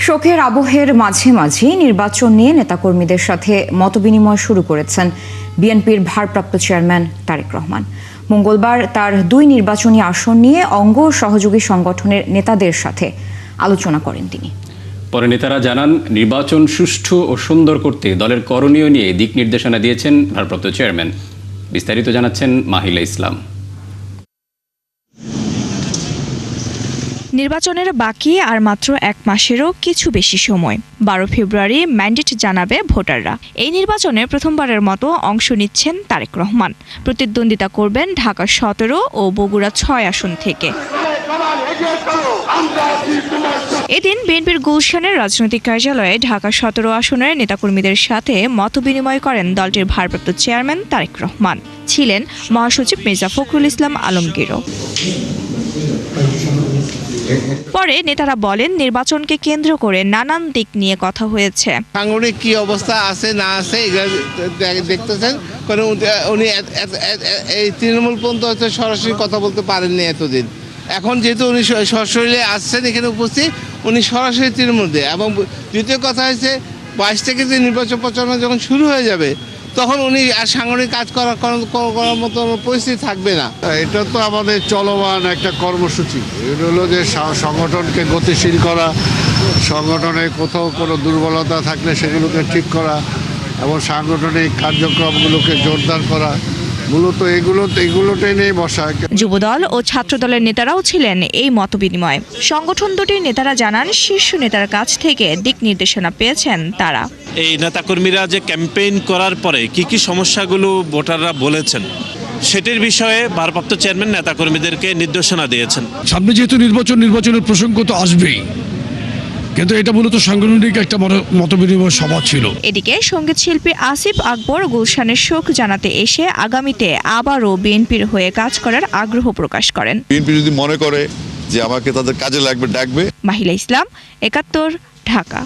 শোকের আবহের মাঝে মাঝে নির্বাচন নিয়ে নেতাকর্মীদের সাথে মতবিনিময় শুরু করেছেন বিএনপির ভারপ্রাপ্ত চেয়ারম্যান তারেক রহমান। মঙ্গলবার তার 2 নির্বাচনী আসন নিয়ে অঙ্গ সহযোগী সংগঠনের নেতাদের সাথে আলোচনা করেন তিনি। পরে নেতারা জানান, নির্বাচন সুষ্ঠু ও সুন্দর করতে দলের করণীয় নিয়ে দিক নির্দেশনা দিয়েছেন ভারপ্রাপ্ত চেয়ারম্যান। বিস্তারিত জানাচ্ছেন মাহিলা ইসলাম। নির্বাচনের বাকি আর মাত্র 1 মাসেরও কিছু বেশি সময়। 12 ফেব্রুয়ারি ম্যান্ডেট জানাবে ভোটাররা। এই নির্বাচনে প্রথমবারের মতো অংশ নিচ্ছেন তারেক রহমান। প্রতিদ্বন্দ্বিতা করবেন ঢাকা 17 ও বগুড়া 6 আসন থেকে। এদিন বিএনপির গুলশানের রাজনৈতিক কার্যালয়ে ঢাকা 17 আসনের নেতাকর্মীদের সাথে মতবিনিময় করেন দলটির ভারপ্রাপ্ত চেয়ারম্যান তারেক রহমান। ছিলেন মহাসচিব মির্জা ফখরুল ইসলাম আলমগীরও। পরে নেতারা বলেন, নির্বাচনকে কেন্দ্র করে নানান দিক নিয়ে কথা হয়েছে। সাংগঠনিক কি অবস্থা আছে না আছে দেখতেছেন, কারণ উনি এই তৃণমূল পর্যন্ত হয়তো সরাসরি কথা বলতে পারেননি এতদিন। এখন যেহেতু উনি সশরীরে আসছেন এখানে উপস্থিত, উনি সরাসরি তৃণমূল দিয়ে। এবং দ্বিতীয় কথা হচ্ছে 22 থেকে যে নির্বাচন প্রচারণা যখন শুরু হয়ে যাবে তখন উনি আর সাংগঠনিক কাজ করার মতো পরিস্থিতি থাকবে না। এটা তো আমাদের চলমান একটা কর্মসূচি। এটা হলো যে সংগঠনকে গতিশীল করা, সংগঠনে কোথাও কোনো দুর্বলতা থাকলে সেগুলোকে ঠিক করা এবং সাংগঠনিক কার্যক্রমগুলোকে জোরদার করা, মূলত এগুলোটাই নিয়ে বসা। যুবদল ও ছাত্রদলের নেতারাও ছিলেন এই মতবিনিময়ে। সংগঠন দুটির নেতারা জানান, শীর্ষ নেতার কাছ থেকে দিক নির্দেশনা পেয়েছেন তারা। এই নেতাকর্মীরা যে ক্যাম্পেইন করার পরে কি সমস্যাগুলো ভোটাররা বলেছেন সেটির বিষয়ে ভারপ্রাপ্ত চেয়ারম্যান নেতাকর্মীদেরকে নির্দেশনা দিয়েছেন। সামনে যেহেতু নির্বাচনের প্রসঙ্গ তো আসবেই, কিন্তু এটা মূলত সাংগঠনিক একটা মতবিনিময় সভা ছিল। এদিকে সঙ্গীত শিল্পী আসিফ আকবর গুলশানের শোক জানাতে এসে আগামীতে আবারও বিএনপির হয়ে কাজ করার আগ্রহ প্রকাশ করেন। বিএনপি যদি মনে করে যে আমাকে তাদের কাজে লাগবে ডাকবে। মাহিলা ইসলাম, 71, ঢাকা।